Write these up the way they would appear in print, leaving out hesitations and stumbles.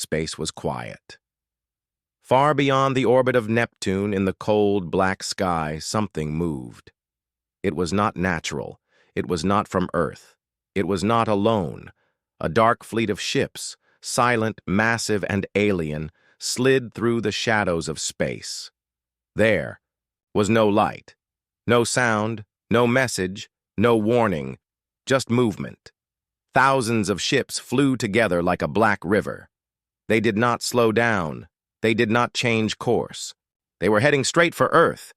Space was quiet. Far beyond the orbit of Neptune, in the cold, black sky, something moved. It was not natural. It was not from Earth. It was not alone. A dark fleet of ships, silent, massive, and alien, slid through the shadows of space. There was no light, no sound, no message, no warning, just movement. Thousands of ships flew together like a black river. They did not slow down. They did not change course. They were heading straight for Earth,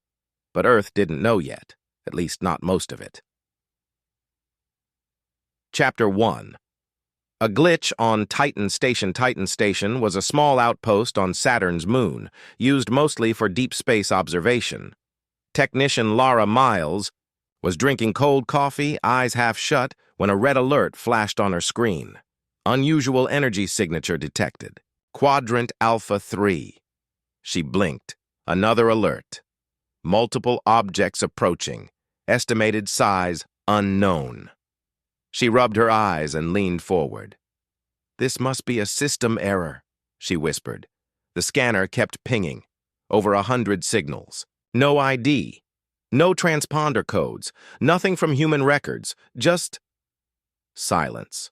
but Earth didn't know yet, at least not most of it. Chapter 1. A glitch on Titan Station was a small outpost on Saturn's moon, used mostly for deep space observation. Technician Lara Miles was drinking cold coffee, eyes half shut, when a red alert flashed on her screen. Unusual energy signature detected. Quadrant Alpha 3. She blinked. Another alert. Multiple objects approaching. Estimated size unknown. She rubbed her eyes and leaned forward. "This must be a system error," she whispered. The scanner kept pinging. Over 100 signals. No ID. No transponder codes. Nothing from human records. Just silence.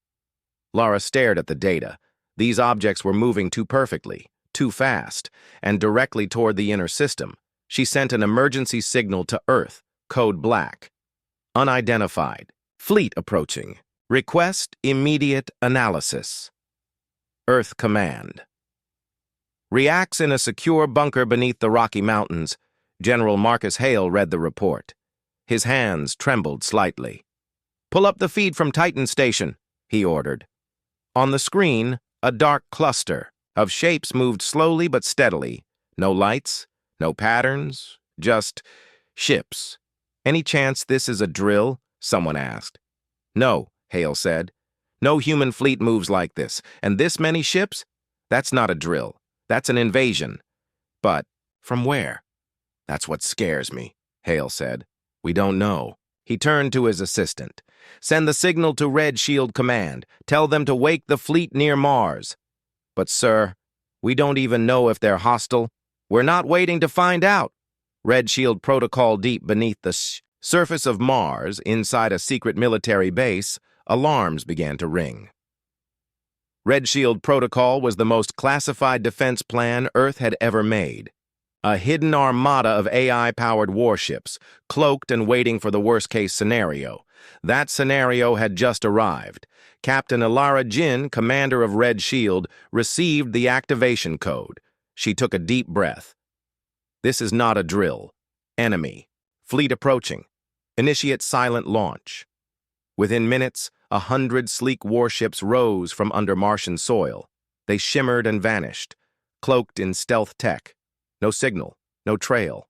Lara stared at the data. These objects were moving too perfectly, too fast, and directly toward the inner system. She sent an emergency signal to Earth, code black. Unidentified. Fleet approaching. Request immediate analysis. Earth command. Reacts in a secure bunker beneath the Rocky Mountains. General Marcus Hale read the report. His hands trembled slightly. "Pull up the feed from Titan Station," he ordered. On the screen, a dark cluster of shapes moved slowly but steadily. No lights, no patterns, just ships. "Any chance this is a drill?" someone asked. "No," Hale said. "No human fleet moves like this. And this many ships? That's not a drill. That's an invasion." "But from where?" "That's what scares me," Hale said. "We don't know." He turned to his assistant. "Send the signal to Red Shield Command. Tell them to wake the fleet near Mars." "But, sir, we don't even know if they're hostile." "We're not waiting to find out." Red Shield Protocol deep beneath the surface of Mars, inside a secret military base, alarms began to ring. Red Shield Protocol was the most classified defense plan Earth had ever made. A hidden armada of AI-powered warships, cloaked and waiting for the worst-case scenario. That scenario had just arrived. Captain Ilara Jin, commander of Red Shield, received the activation code. She took a deep breath. "This is not a drill. Enemy. Fleet approaching. Initiate silent launch." Within minutes, 100 sleek warships rose from under Martian soil. They shimmered and vanished, cloaked in stealth tech. No signal, no trail.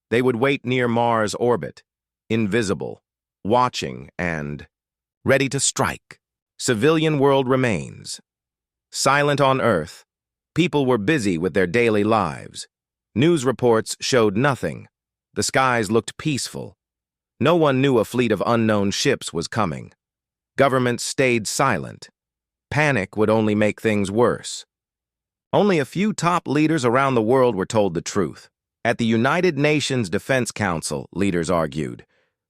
They would wait near Mars' orbit, invisible, watching and ready to strike. Civilian world remains. Silent on Earth, people were busy with their daily lives. News reports showed nothing. The skies looked peaceful. No one knew a fleet of unknown ships was coming. Governments stayed silent. Panic would only make things worse. Only a few top leaders around the world were told the truth. At the United Nations Defense Council, leaders argued,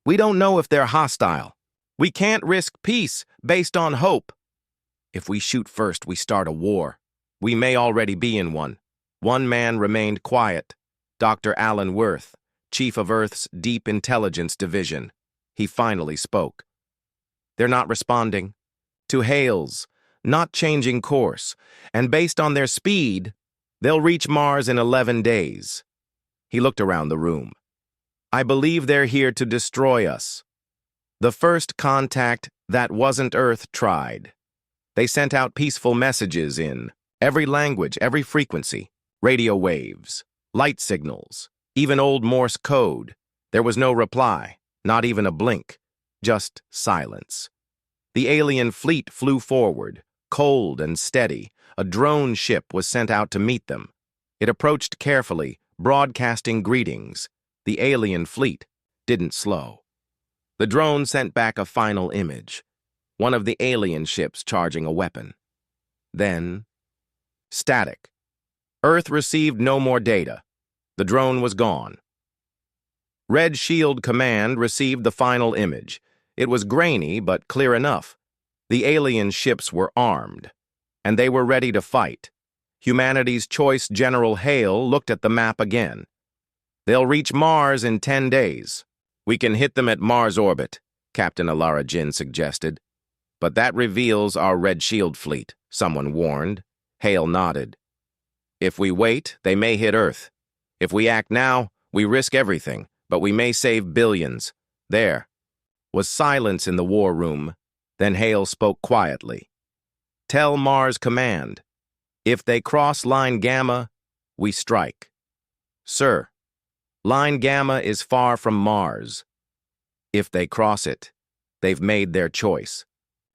"We don't know if they're hostile. We can't risk peace based on hope. If we shoot first, we start a war. We may already be in one." One man remained quiet, Dr. Alan Worth, chief of Earth's Deep Intelligence Division. He finally spoke. "They're not responding. To Hale's, not changing course, and based on their speed, they'll reach Mars in 11 days. He looked around the room. "I believe they're here to destroy us. The first contact that wasn't Earth tried. They sent out peaceful messages in every language, every frequency, radio waves, light signals, even old Morse code. There was no reply, not even a blink, just silence. The alien fleet flew forward, cold and steady. A drone ship was sent out to meet them. It approached carefully, broadcasting greetings. The alien fleet didn't slow. The drone sent back a final image, one of the alien ships charging a weapon. Then, Static. Earth received no more data. The drone was gone. Red Shield Command received the final image. It was grainy, but clear enough. The alien ships were armed, and they were ready to fight. Humanity's choice General Hale looked at the map again. They'll reach Mars in 10 days. We can hit them at Mars orbit, Captain Alara Jin suggested. But that reveals our Red Shield fleet, someone warned. Hale nodded. If we wait, they may hit Earth. If we act now, we risk everything, but we may save billions. There was silence in the war room. Then Hale spoke quietly. Tell Mars Command. If they cross Line Gamma, we strike. Sir, Line Gamma is far from Mars. If they cross it, they've made their choice,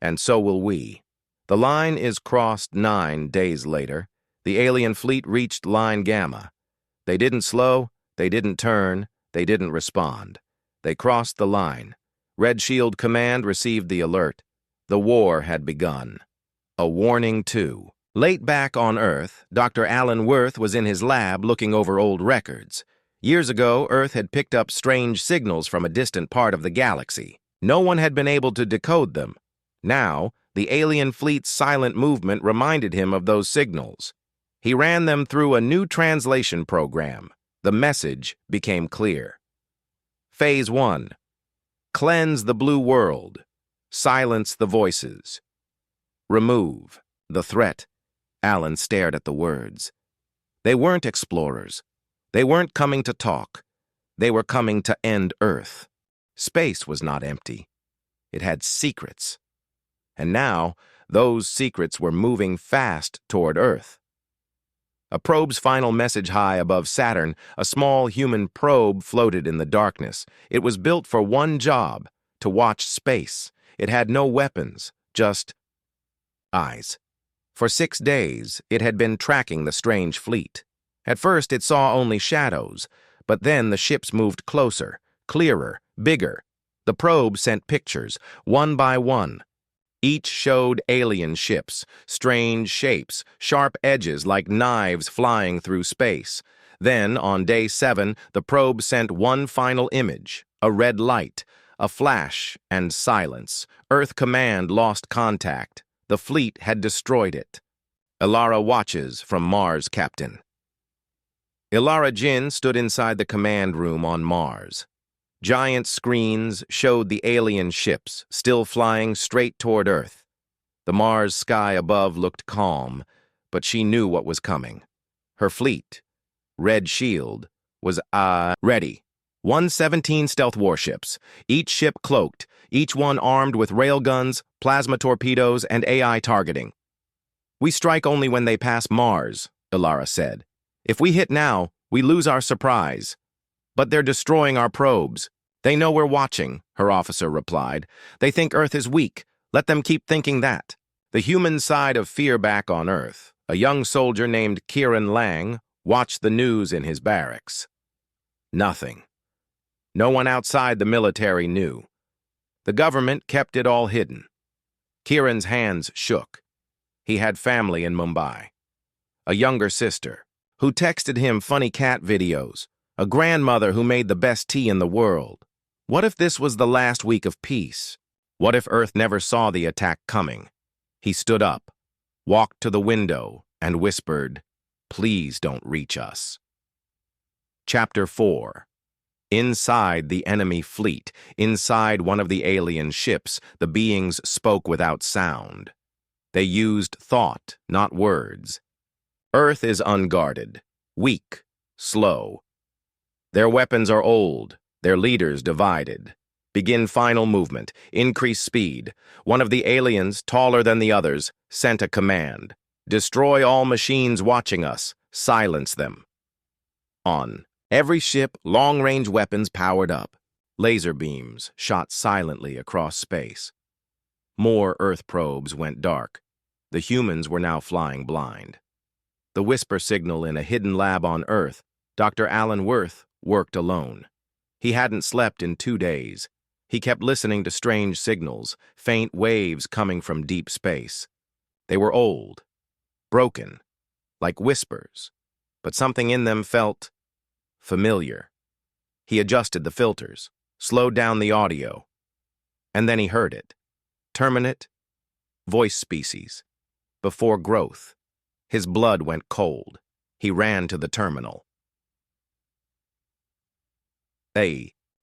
and so will we. The line is crossed 9 days later. The alien fleet reached Line Gamma. They didn't slow, they didn't turn, they didn't respond. They crossed the line. Red Shield Command received the alert. The war had begun. A warning, too. Late back on Earth, Dr. Alan Worth was in his lab looking over old records. Years ago, Earth had picked up strange signals from a distant part of the galaxy. No one had been able to decode them. Now, the alien fleet's silent movement reminded him of those signals. He ran them through a new translation program. The message became clear. Phase 1. Cleanse the blue world. Silence the voices. Remove the threat. Alan stared at the words. They weren't explorers. They weren't coming to talk. They were coming to end Earth. Space was not empty. It had secrets. And now, those secrets were moving fast toward Earth. A probe's final message high above Saturn, a small human probe floated in the darkness. It was built for one job, to watch space. It had no weapons, just eyes. For 6 days, it had been tracking the strange fleet. At first, it saw only shadows, but then the ships moved closer, clearer, bigger. The probe sent pictures, one by one. Each showed alien ships, strange shapes, sharp edges like knives flying through space. Then, on day 7, the probe sent one final image, a red light, a flash and silence. Earth Command lost contact. The fleet had destroyed it. Alara watches from Mars, Captain. Alara Jin stood inside the command room on Mars. Giant screens showed the alien ships, still flying straight toward Earth. The Mars sky above looked calm, but she knew what was coming. Her fleet, Red Shield, was ready. 117 stealth warships, each ship cloaked, each one armed with railguns, plasma torpedoes, and AI targeting. We strike only when they pass Mars, Alara said. If we hit now, we lose our surprise. But they're destroying our probes. They know we're watching, her officer replied. They think Earth is weak. Let them keep thinking that. The human side of fear back on Earth, a young soldier named Kieran Lang, watched the news in his barracks. Nothing. No one outside the military knew. The government kept it all hidden. Kieran's hands shook. He had family in Mumbai. A younger sister, who texted him funny cat videos. A grandmother who made the best tea in the world. What if this was the last week of peace? What if Earth never saw the attack coming? He stood up, walked to the window, and whispered, "Please don't reach us." Chapter 4. Inside the enemy fleet, inside one of the alien ships, the beings spoke without sound. They used thought, not words. Earth is unguarded, weak, slow. Their weapons are old, their leaders divided. Begin final movement, increase speed. One of the aliens, taller than the others, sent a command. Destroy all machines watching us. Silence them. On. Every ship, long-range weapons powered up. Laser beams shot silently across space. More Earth probes went dark. The humans were now flying blind. The whisper signal in a hidden lab on Earth, Dr. Alan Worth worked alone. He hadn't slept in 2 days. He kept listening to strange signals, faint waves coming from deep space. They were old, broken, like whispers, but something in them felt familiar. He adjusted the filters, slowed down the audio, and then he heard it. Terminate, voice species, before growth. His blood went cold. He ran to the terminal.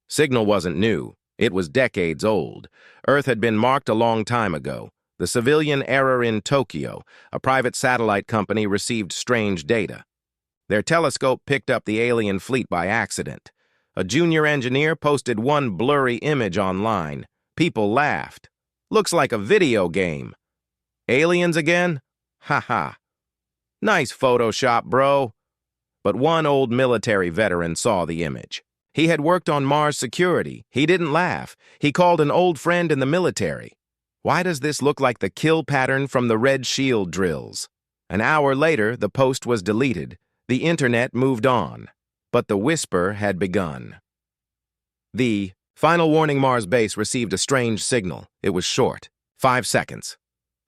Signal wasn't new. It was decades old. Earth had been marked a long time ago. The civilian error in Tokyo, a private satellite company, received strange data. Their telescope picked up the alien fleet by accident. A junior engineer posted one blurry image online. People laughed. Looks like a video game. Aliens again? Ha. Nice Photoshop, bro. But one old military veteran saw the image. He had worked on Mars security. He didn't laugh. He called an old friend in the military. Why does this look like the kill pattern from the Red Shield drills? An hour later, the post was deleted. The internet moved on. But the whisper had begun. The final warning: Mars base received a strange signal. It was short, 5 seconds,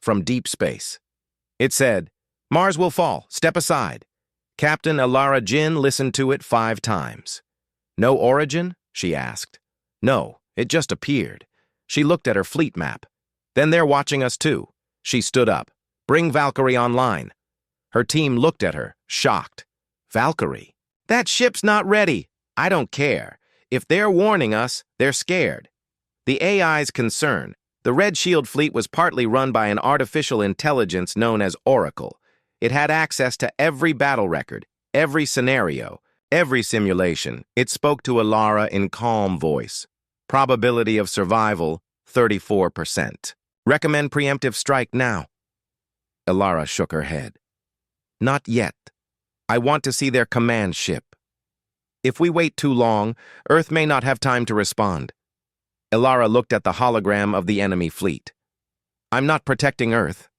from deep space. It said, "Mars will fall. Step aside." Captain Alara Jin listened to it 5 times. "No origin?" she asked. "No, it just appeared." She looked at her fleet map. "Then they're watching us too." She stood up. "Bring Valkyrie online." Her team looked at her, shocked. "Valkyrie? That ship's not ready." "I don't care. If they're warning us, they're scared." The AI's concern: the Red Shield fleet was partly run by an artificial intelligence known as Oracle. It had access to every battle record, every scenario, every simulation. It spoke to Alara in calm voice. Probability of survival, 34%. Recommend preemptive strike now. Alara shook her head. "Not yet. I want to see their command ship. If we wait too long, Earth may not have time to respond." Alara looked at the hologram of the enemy fleet. "I'm not protecting Earth."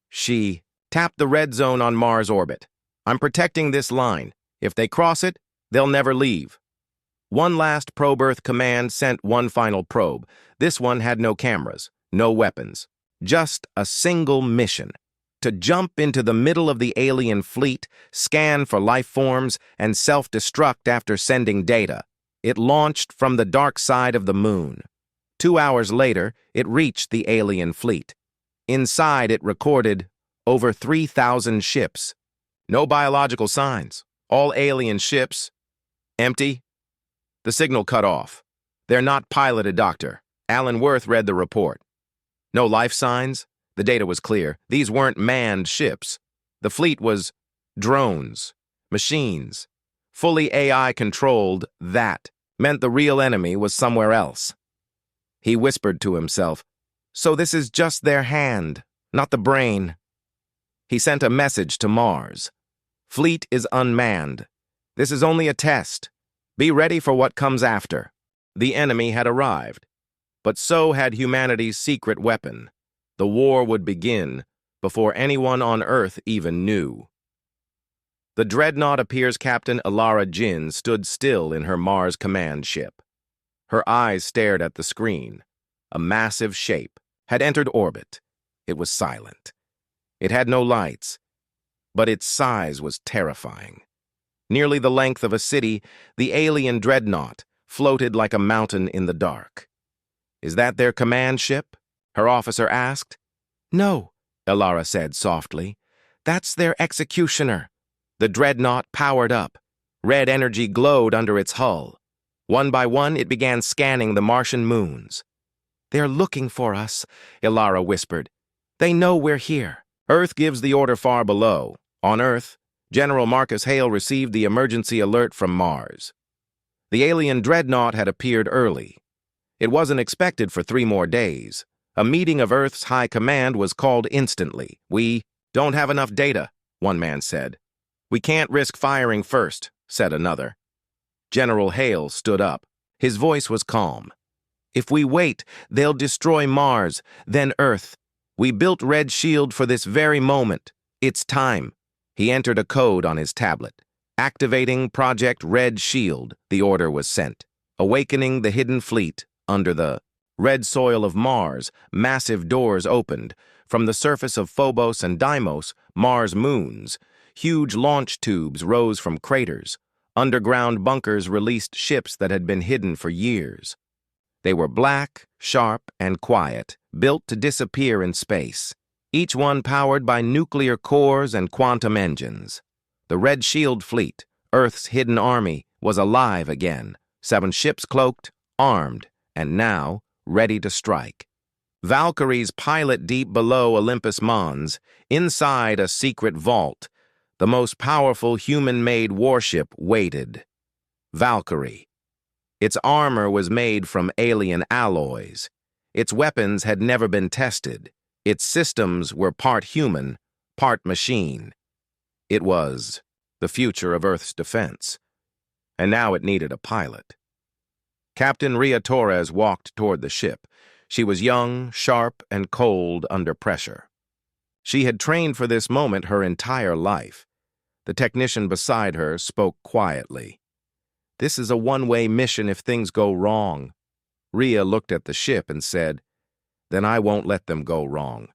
She tapped the red zone on Mars orbit. "I'm protecting this line. If they cross it, they'll never leave." One last probe Earth command sent one final probe. This one had no cameras, no weapons. Just a single mission: to jump into the middle of the alien fleet, scan for life forms, and self-destruct after sending data. It launched from the dark side of the moon. 2 hours later, it reached the alien fleet. Inside, it recorded over 3,000 ships. No biological signs. All alien ships. Empty. The signal cut off. "They're not piloted, Doctor." Alan Worth read the report. No life signs. The data was clear. These weren't manned ships. The fleet was drones, machines, fully AI-controlled. That meant the real enemy was somewhere else. He whispered to himself, "So this is just their hand, not the brain." He sent a message to Mars. "Fleet is unmanned. This is only a test. Be ready for what comes after." The enemy had arrived, but so had humanity's secret weapon. The war would begin before anyone on Earth even knew. The dreadnought appears Captain Alara Jin stood still in her Mars command ship. Her eyes stared at the screen. A massive shape had entered orbit. It was silent. It had no lights, but its size was terrifying. Nearly the length of a city, the alien dreadnought floated like a mountain in the dark. "Is that their command ship?" her officer asked. "No," Alara said softly. "That's their executioner." The dreadnought powered up. Red energy glowed under its hull. One by one, it began scanning the Martian moons. "They're looking for us," Alara whispered. "They know we're here." Earth gives the order far below. On Earth, General Marcus Hale received the emergency alert from Mars. The alien dreadnought had appeared early. It wasn't expected for 3 more days. A meeting of Earth's high command was called instantly. "We don't have enough data," one man said. "We can't risk firing first," said another. General Hale stood up. His voice was calm. "If we wait, they'll destroy Mars, then Earth. We built Red Shield for this very moment. It's time." He entered a code on his tablet. "Activating Project Red Shield," the order was sent. Awakening the hidden fleet under the red soil of Mars, massive doors opened. From the surface of Phobos and Deimos, Mars moons. Huge launch tubes rose from craters. Underground bunkers released ships that had been hidden for years. They were black, sharp, and quiet, built to disappear in space, each one powered by nuclear cores and quantum engines. The Red Shield fleet, Earth's hidden army, was alive again, 7 ships cloaked, armed, and now ready to strike. Valkyrie's pilot deep below Olympus Mons, inside a secret vault, the most powerful human-made warship waited. Valkyrie. Its armor was made from alien alloys. Its weapons had never been tested. Its systems were part human, part machine. It was the future of Earth's defense. And now it needed a pilot. Captain Ria Torres walked toward the ship. She was young, sharp, and cold under pressure. She had trained for this moment her entire life. The technician beside her spoke quietly. "This is a one-way mission if things go wrong." Ria looked at the ship and said, "Then I won't let them go wrong."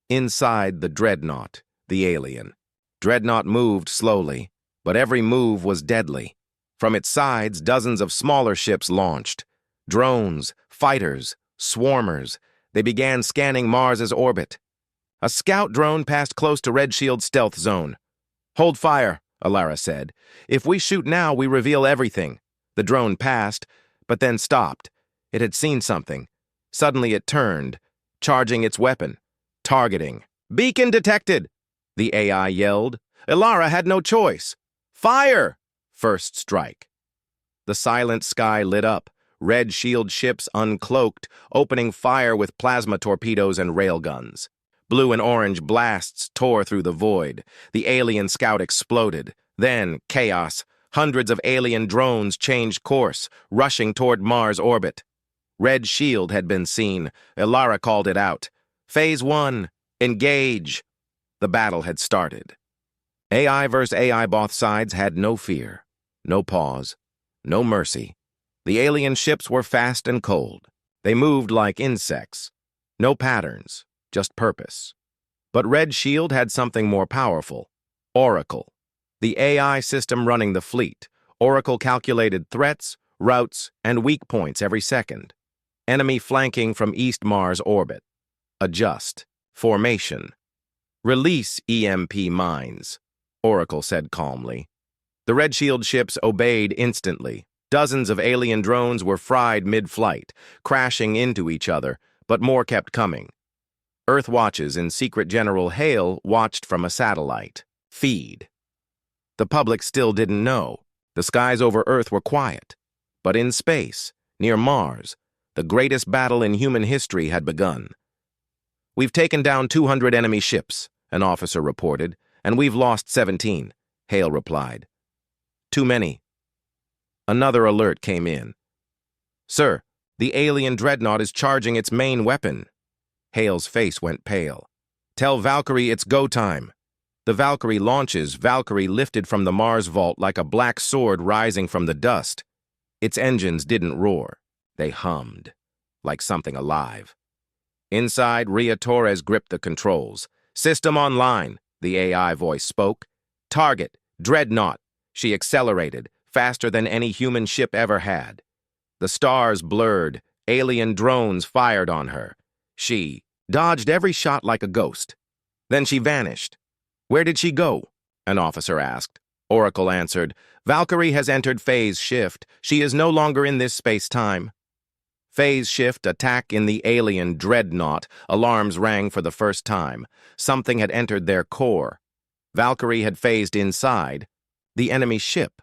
Inside the dreadnought, the alien. Dreadnought moved slowly, but every move was deadly. From its sides, dozens of smaller ships launched. Drones, fighters, swarmers. They began scanning Mars's orbit. A scout drone passed close to Red Shield's stealth zone. "Hold fire," Alara said. "If we shoot now, we reveal everything." The drone passed, but then stopped. It had seen something. Suddenly it turned, charging its weapon. Targeting. "Beacon detected!" the AI yelled. Alara had no choice. "Fire!" First strike. The silent sky lit up. Red Shield ships uncloaked, opening fire with plasma torpedoes and railguns. Blue and orange blasts tore through the void. The alien scout exploded. Then, chaos. Hundreds of alien drones changed course, rushing toward Mars' orbit. Red Shield had been seen. Alara called it out. Phase 1. Engage. The battle had started. AI versus AI, both sides had no fear, no pause, no mercy. The alien ships were fast and cold. They moved like insects. No patterns, just purpose. But Red Shield had something more powerful. Oracle. The AI system running the fleet. Oracle calculated threats, routes, and weak points every second. Enemy flanking from East Mars orbit. Adjust. Formation. Release EMP mines, Oracle said calmly. The Red Shield ships obeyed instantly. Dozens of alien drones were fried mid-flight, crashing into each other, but more kept coming. Earth watches in Secret General Hale watched from a satellite. Feed. The public still didn't know. The skies over Earth were quiet. But in space, near Mars, the greatest battle in human history had begun. "We've taken down 200 enemy ships," an officer reported, "and we've lost 17, Hale replied. "Too many." Another alert came in. "Sir, the alien dreadnought is charging its main weapon." Hale's face went pale. "Tell Valkyrie it's go time." The Valkyrie launches. Valkyrie lifted from the Mars vault like a black sword rising from the dust. Its engines didn't roar. They hummed, like something alive. Inside, Ria Torres gripped the controls. "System online," the AI voice spoke. "Target, dreadnought." She accelerated, faster than any human ship ever had. The stars blurred. Alien drones fired on her. She dodged every shot like a ghost. Then she vanished. "Where did she go?" an officer asked. Oracle answered, "Valkyrie has entered phase shift. She is no longer in this space-time." Phase shift, attack in the alien dreadnought. Alarms rang for the first time. Something had entered their core. Valkyrie had phased inside the enemy ship.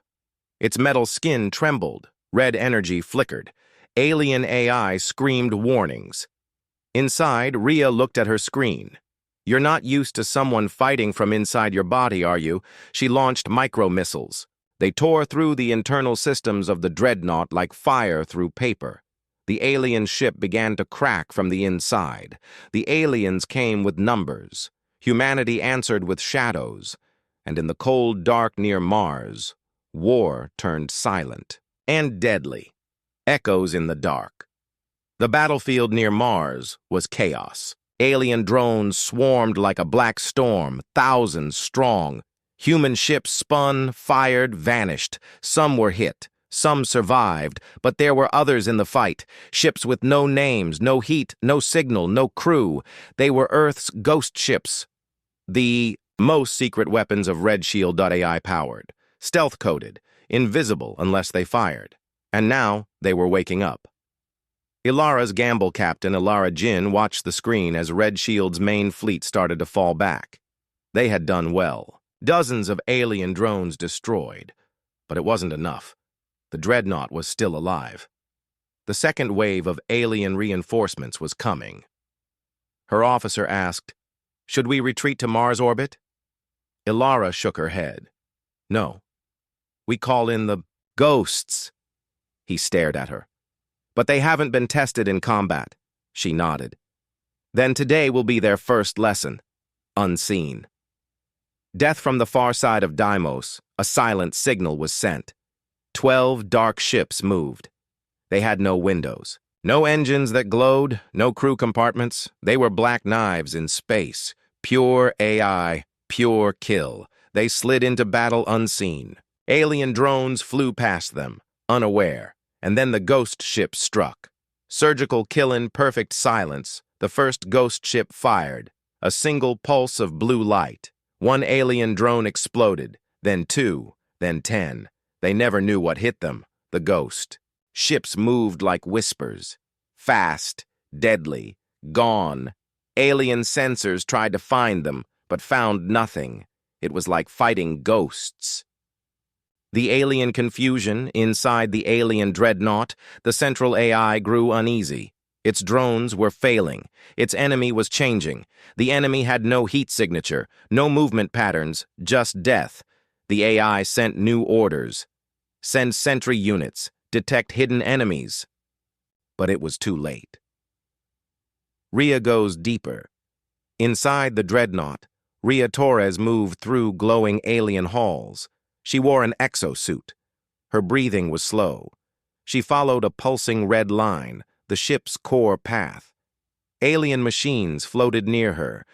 Its metal skin trembled. Red energy flickered. Alien AI screamed warnings. Inside, Ria looked at her screen. "You're not used to someone fighting from inside your body, are you?" She launched micro-missiles. They tore through the internal systems of the dreadnought like fire through paper. The alien ship began to crack from the inside. The aliens came with numbers. Humanity answered with shadows. And in the cold dark near Mars, war turned silent and deadly. Echoes in the dark. The battlefield near Mars was chaos. Alien drones swarmed like a black storm, thousands strong. Human ships spun, fired, vanished. Some were hit. Some survived, but there were others in the fight. Ships with no names, no heat, no signal, no crew. They were Earth's ghost ships. The most secret weapons of Red Shield.ai powered, stealth-coded, invisible unless they fired. And now they were waking up. Ilara's gamble captain, Ilara Jin, watched the screen as Red Shield's main fleet started to fall back. They had done well. Dozens of alien drones destroyed. But it wasn't enough. The dreadnought was still alive. The second wave of alien reinforcements was coming. Her officer asked, "Should we retreat to Mars orbit?" Ilara shook her head. "No. We call in the ghosts." He stared at her. "But they haven't been tested in combat." She nodded. "Then today will be their first lesson. Unseen." Death from the far side of Deimos, a silent signal was sent. 12 dark ships moved. They had no windows, no engines that glowed, no crew compartments. They were black knives in space. Pure AI, pure kill. They slid into battle unseen. Alien drones flew past them, unaware. And then the ghost ship struck. Surgical kill in perfect silence. The first ghost ship fired. A single pulse of blue light. One alien drone exploded, then 2, then 10. They never knew what hit them, the ghost. Ships moved like whispers. Fast, deadly, gone. Alien sensors tried to find them, but found nothing. It was like fighting ghosts. The alien confusion inside the alien dreadnought, the central AI grew uneasy. Its drones were failing. Its enemy was changing. The enemy had no heat signature, no movement patterns, just death. The AI sent new orders. Send sentry units. Detect hidden enemies. But it was too late. Rhea goes deeper. Inside the dreadnought, Rhea Torres moved through glowing alien halls. She wore an exosuit. Her breathing was slow. She followed a pulsing red line, the ship's core path. Alien machines floated near her,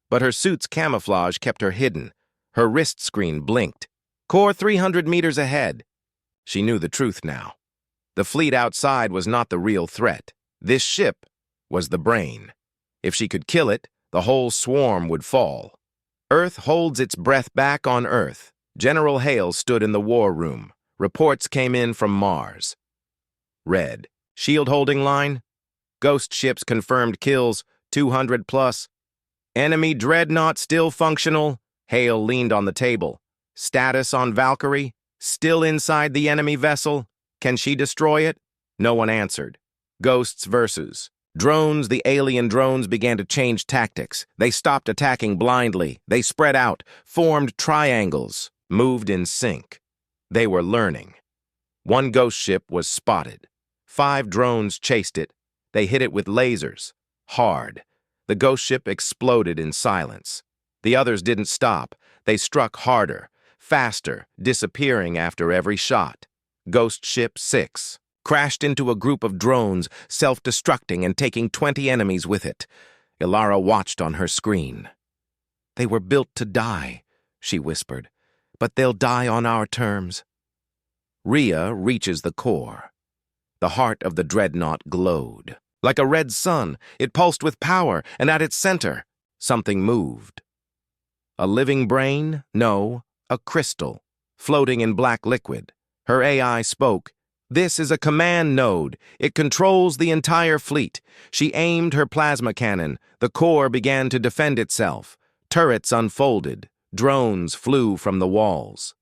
but her suit's camouflage kept her hidden. Her wrist screen blinked. Core 300 meters ahead. She knew the truth now. The fleet outside was not the real threat. This ship was the brain. If she could kill it, the whole swarm would fall. Earth holds its breath back on Earth. General Hale stood in the war room. Reports came in from Mars. Red. Shield holding line. Ghost ships confirmed kills, 200 plus. Enemy dreadnought still functional. Hale leaned on the table. Status on Valkyrie. Still inside the enemy vessel. Can she destroy it? No one answered. Ghosts versus drones. The alien drones began to change tactics. They stopped attacking blindly. They spread out, formed triangles. Moved in sync. They were learning. One ghost ship was spotted. 5 drones chased it. They hit it with lasers. Hard. The ghost ship exploded in silence. The others didn't stop. They struck harder, faster, disappearing after every shot. Ghost ship 6 crashed into a group of drones, self-destructing and taking 20 enemies with it. Ilara watched on her screen. "They were built to die," she whispered. "But they'll die on our terms." Rhea reaches the core. The heart of the dreadnought glowed. Like a red sun, it pulsed with power, and at its center, something moved. A living brain? No, a crystal, floating in black liquid. Her AI spoke. "This is a command node. It controls the entire fleet." She aimed her plasma cannon. The core began to defend itself. Turrets unfolded. Drones flew from the walls.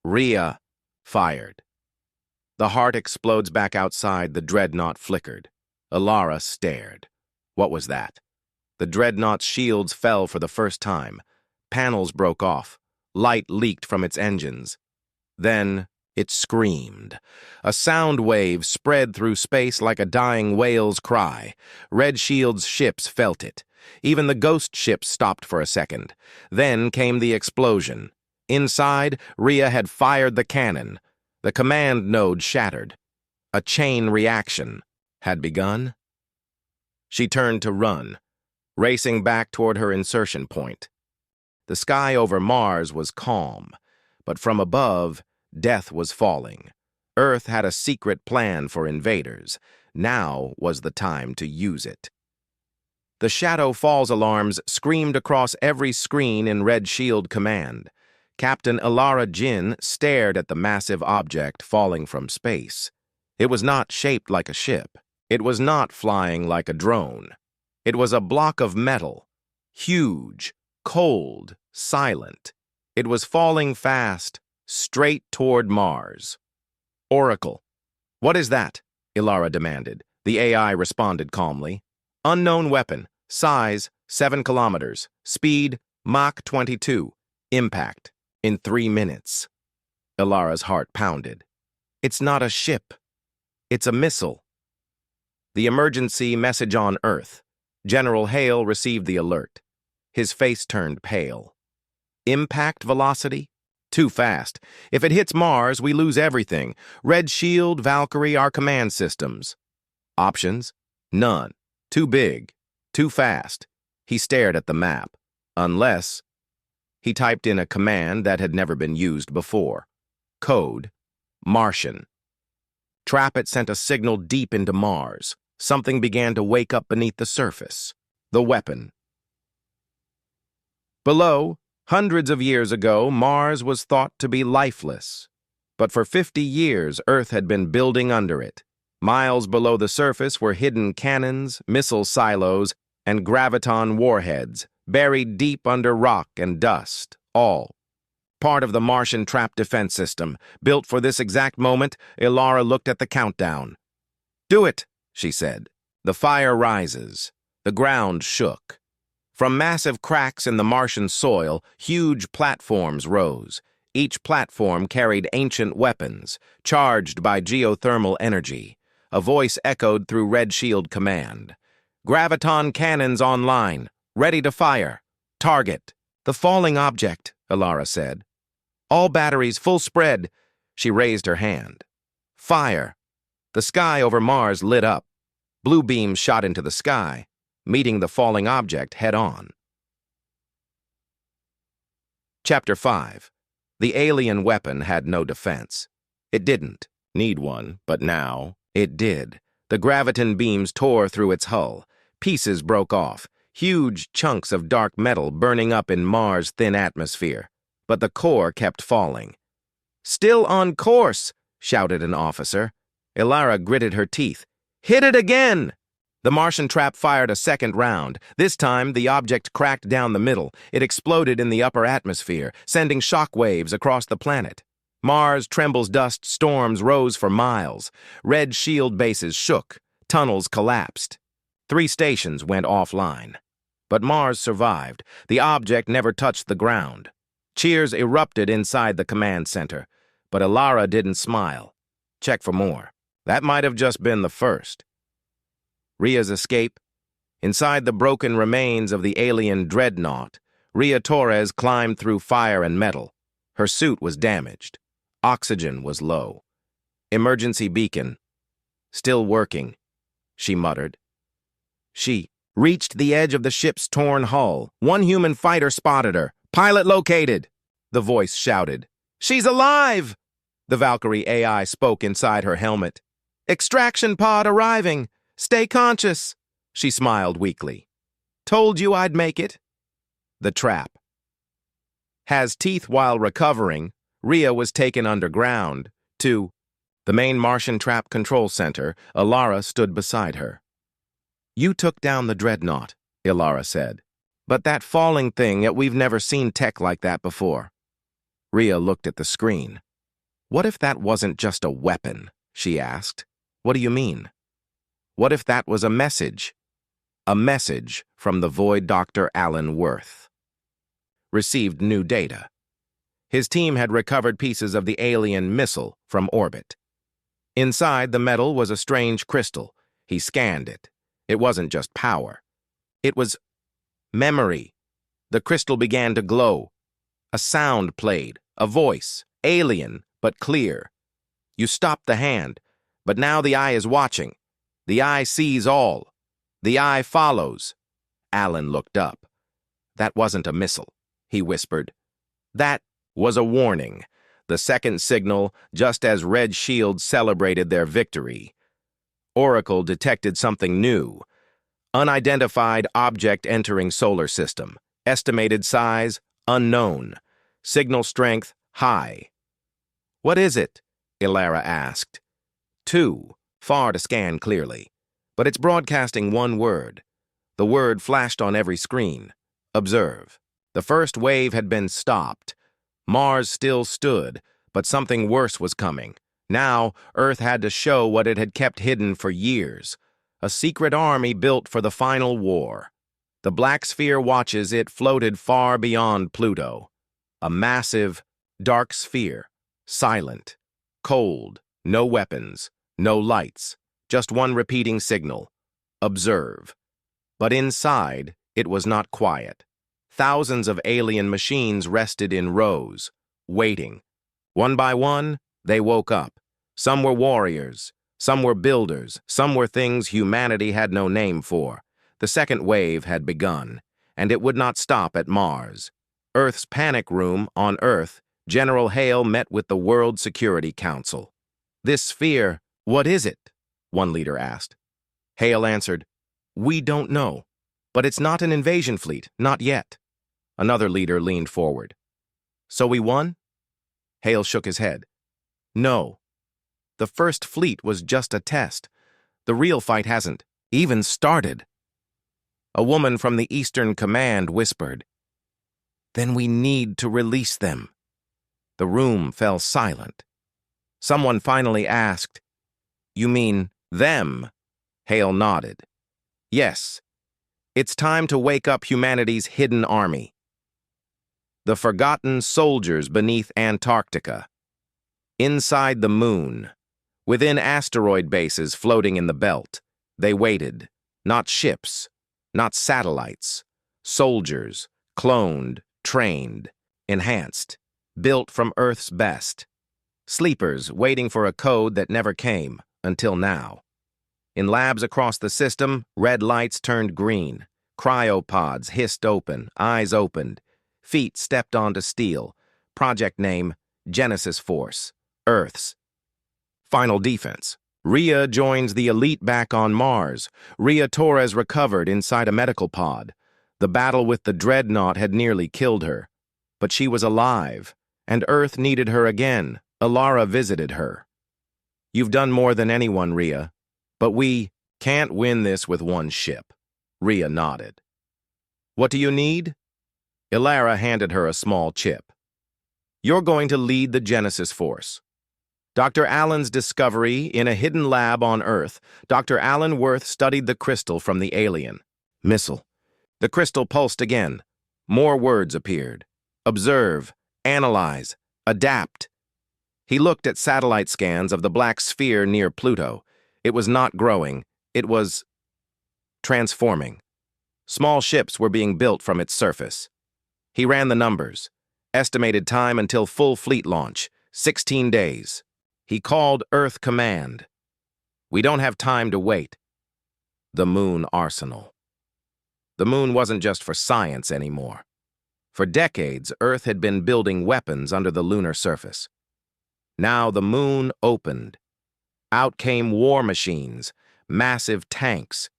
Rhea fired. The heart explodes back outside. The dreadnought flickered. Ilara stared. What was that? The dreadnought's shields fell for the first time. Panels broke off. Light leaked from its engines. Then it screamed. A sound wave spread through space like a dying whale's cry. Red Shield's ships felt it. Even the ghost ships stopped for a second. Then came the explosion. Inside, Rhea had fired the cannon. The command node shattered. A chain reaction had begun. She turned to run, racing back toward her insertion point. The sky over Mars was calm, but from above, death was falling. Earth had a secret plan for invaders. Now was the time to use it. The Shadow Falls alarms screamed across every screen in Red Shield Command. Captain Ilara Jin stared at the massive object falling from space. It was not shaped like a ship. It was not flying like a drone. It was a block of metal, huge, cold, silent. It was falling fast, straight toward Mars. Oracle. What is that? Ilara demanded. The AI responded calmly. Unknown weapon. Size, 7 kilometers. Speed, Mach 22. Impact, in 3 minutes. Ilara's heart pounded. It's not a ship. It's a missile. The emergency message on Earth. General Hale received the alert. His face turned pale. Impact velocity? Too fast. If it hits Mars, we lose everything. Red Shield, Valkyrie, our command systems. Options? None. Too big. Too fast. He stared at the map. Unless... He typed in a command that had never been used before. Code: Martian. Trap It sent a signal deep into Mars. Something began to wake up beneath the surface. The weapon. Below, hundreds of years ago, Mars was thought to be lifeless. But for 50 years, Earth had been building under it. Miles below the surface were hidden cannons, missile silos, and graviton warheads, buried deep under rock and dust, all part of the Martian trap defense system. Built for this exact moment, Ilara looked at the countdown. Do it, she said. The fire rises. The ground shook. From massive cracks in the Martian soil, huge platforms rose. Each platform carried ancient weapons, charged by geothermal energy. A voice echoed through Red Shield Command. Graviton cannons online, ready to fire. Target. The falling object, Ilara said. All batteries full spread. She raised her hand. Fire. The sky over Mars lit up. Blue beams shot into the sky, meeting the falling object head-on. Chapter 5. The alien weapon had no defense. It didn't need one, but now it did. The graviton beams tore through its hull. Pieces broke off, huge chunks of dark metal burning up in Mars' thin atmosphere. But the core kept falling. Still on course, shouted an officer. Ilara gritted her teeth. Hit it again! The Martian trap fired a second round. This time, the object cracked down the middle. It exploded in the upper atmosphere, sending shock waves across the planet. Mars trembles dust storms rose for miles. Red Shield bases shook. Tunnels collapsed. 3 stations went offline. But Mars survived. The object never touched the ground. Cheers erupted inside the command center, but Ilara didn't smile. Check for more. That might have just been the first. Ria's escape. Inside the broken remains of the alien dreadnought, Ria Torres climbed through fire and metal. Her suit was damaged. Oxygen was low. Emergency beacon. Still working, she muttered. She reached the edge of the ship's torn hull. One human fighter spotted her. Pilot located, the voice shouted. She's alive! The Valkyrie AI spoke inside her helmet. Extraction pod arriving. Stay conscious. She smiled weakly. Told you I'd make it. The trap. Has teeth while recovering, Ria was taken underground to the main Martian trap control center. Ilara stood beside her. You took down the dreadnought, Ilara said. But that falling thing, we've never seen tech like that before. Ria looked at the screen. What if that wasn't just a weapon? She asked. What do you mean? What if that was a message? A message from the Void Dr. Alan Worth. Received new data. His team had recovered pieces of the alien missile from orbit. Inside the metal was a strange crystal. He scanned it. It wasn't just power. It was memory. The crystal began to glow. A sound played, a voice, alien, but clear. You stopped the hand, but now the eye is watching. The eye sees all. The eye follows. Alan looked up. That wasn't a missile, he whispered. That was a warning. The second signal, just as Red Shield celebrated their victory. Oracle detected something new. Unidentified object entering solar system. Estimated size, unknown. Signal strength, high. What is it? Ilara asked. 2, far to scan clearly. But it's broadcasting one word. The word flashed on every screen. Observe. The first wave had been stopped. Mars still stood, but something worse was coming. Now, Earth had to show what it had kept hidden for years. A secret army built for the final war. The Black Sphere watches it floated far beyond Pluto. A massive, dark sphere. Silent. Cold. No weapons. No lights. Just one repeating signal. Observe. But inside, it was not quiet. Thousands of alien machines rested in rows, waiting. One by one, they woke up. Some were warriors, some were builders, some were things humanity had no name for. The second wave had begun, and it would not stop at Mars. Earth's panic room on Earth, General Hale met with the World Security Council. This sphere, what is it? One leader asked. Hale answered, We don't know, but it's not an invasion fleet, not yet. Another leader leaned forward. So we won? Hale shook his head. No. The first fleet was just a test. The real fight hasn't even started. A woman from the Eastern Command whispered. Then we need to release them. The room fell silent. Someone finally asked, You mean them? Hale nodded. Yes. It's time to wake up humanity's hidden army. The forgotten soldiers beneath Antarctica. Inside the moon. Within asteroid bases floating in the belt. They waited. Not ships. Not satellites. Soldiers. Cloned. Trained. Enhanced. Built from Earth's best. Sleepers waiting for a code that never came, until now. In labs across the system, red lights turned green. Cryopods hissed open, eyes opened. Feet stepped onto steel. Project name, Genesis Force. Earth's. Final defense. Rhea joins the elite back on Mars. Rhea Torres recovered inside a medical pod. The battle with the dreadnought had nearly killed her. But she was alive, and Earth needed her again. Ilara visited her. You've done more than anyone, Rhea. But we can't win this with one ship. Rhea nodded. What do you need? Ilara handed her a small chip. You're going to lead the Genesis Force. Dr. Allen's discovery in a hidden lab on Earth, Dr. Alan Worth studied the crystal from the alien. Missile. The crystal pulsed again. More words appeared. Observe, analyze, adapt. He looked at satellite scans of the black sphere near Pluto. It was not growing. It was transforming. Small ships were being built from its surface. He ran the numbers. Estimated time until full fleet launch, 16 days. He called Earth Command. We don't have time to wait. The Moon Arsenal. The moon wasn't just for science anymore. For decades, Earth had been building weapons under the lunar surface. Now the moon opened. Out came war machines, massive tanks,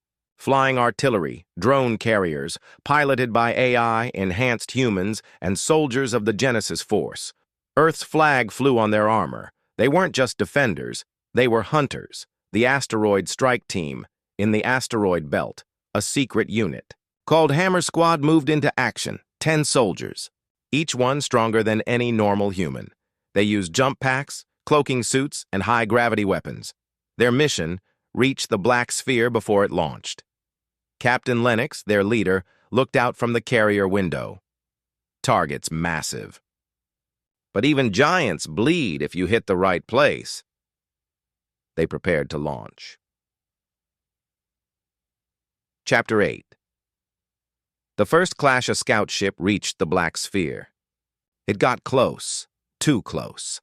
flying artillery, drone carriers, piloted by AI, enhanced humans, and soldiers of the Genesis Force. Earth's flag flew on their armor. They weren't just defenders, they were hunters, the asteroid strike team, in the asteroid belt, a secret unit. Called Hammer Squad moved into action, 10 soldiers, each one stronger than any normal human. They used jump packs, cloaking suits, and high-gravity weapons. Their mission, reach the black sphere before it launched. Captain Lennox, their leader, looked out from the carrier window. Target's massive. But even giants bleed if you hit the right place. They prepared to launch. Chapter 8. The first clash of scout ship reached the black sphere. It got close, too close.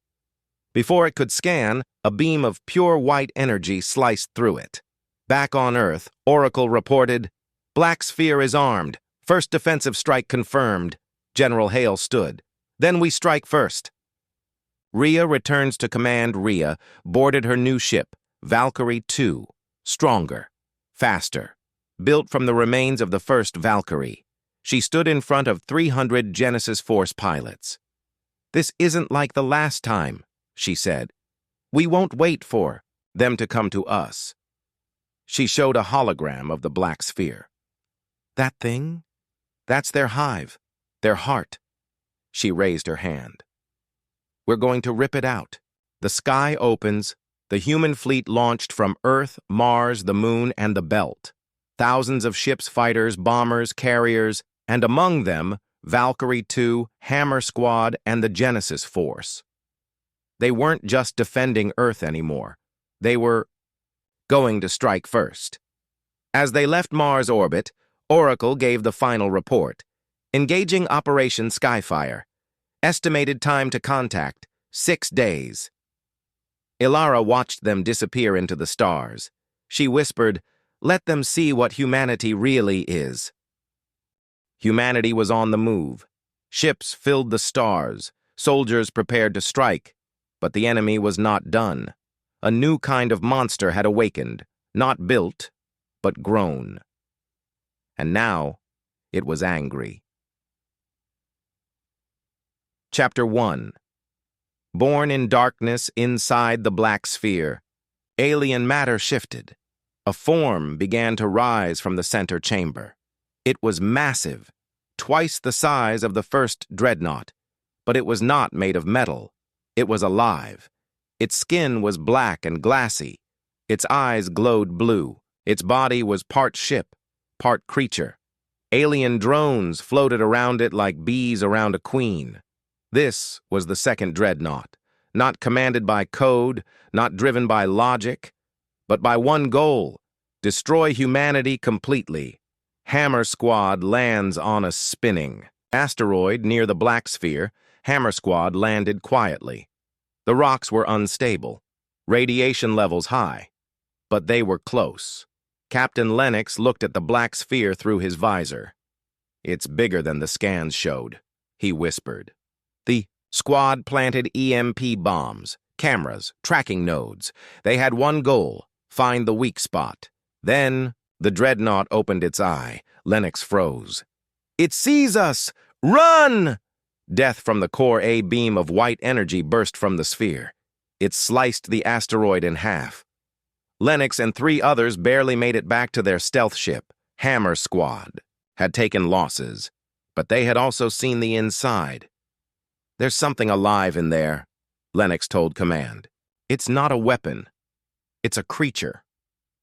Before it could scan, a beam of pure white energy sliced through it. Back on Earth, Oracle reported, "Black Sphere is armed. First defensive strike confirmed." General Hale stood. "Then we strike first." Rhea returns to command. Rhea boarded her new ship, Valkyrie 2, stronger, faster, built from the remains of the first Valkyrie. She stood in front of 300 Genesis Force pilots. "This isn't like the last time," she said. "We won't wait for them to come to us." She showed a hologram of the Black Sphere. "That thing? That's their hive, their heart." She raised her hand. "We're going to rip it out." The sky opens. The human fleet launched from Earth, Mars, the Moon, and the Belt. Thousands of ships, fighters, bombers, carriers, and among them, Valkyrie 2, Hammer Squad, and the Genesis Force. They weren't just defending Earth anymore. They were going to strike first. As they left Mars orbit, Oracle gave the final report. Engaging Operation Sci-Fi. Estimated time to contact, 6 days. Ilara watched them disappear into the stars. She whispered, "Let them see what humanity really is." Humanity was on the move. Ships filled the stars. Soldiers prepared to strike. But the enemy was not done. A new kind of monster had awakened, not built, but grown. And now, it was angry. Chapter 1. Born in darkness inside the Black Sphere, alien matter shifted. A form began to rise from the center chamber. It was massive, twice the size of the first dreadnought, but it was not made of metal. It was alive. Its skin was black and glassy. Its eyes glowed blue. Its body was part ship, part creature. Alien drones floated around it like bees around a queen. This was the second dreadnought, not commanded by code, not driven by logic, but by one goal: destroy humanity completely. Hammer Squad lands on a spinning asteroid near the Black Sphere. Hammer Squad landed quietly. The rocks were unstable, radiation levels high, but they were close. Captain Lennox looked at the Black Sphere through his visor. "It's bigger than the scans showed," he whispered. The squad planted EMP bombs, cameras, tracking nodes. They had one goal: find the weak spot. Then the dreadnought opened its eye. Lennox froze. "It sees us! Run!" Death from the Core A beam of white energy burst from the sphere. It sliced the asteroid in half. Lennox and 3 others barely made it back to their stealth ship. Hammer Squad had taken losses, but they had also seen the inside. "There's something alive in there," Lennox told command. "It's not a weapon. It's a creature."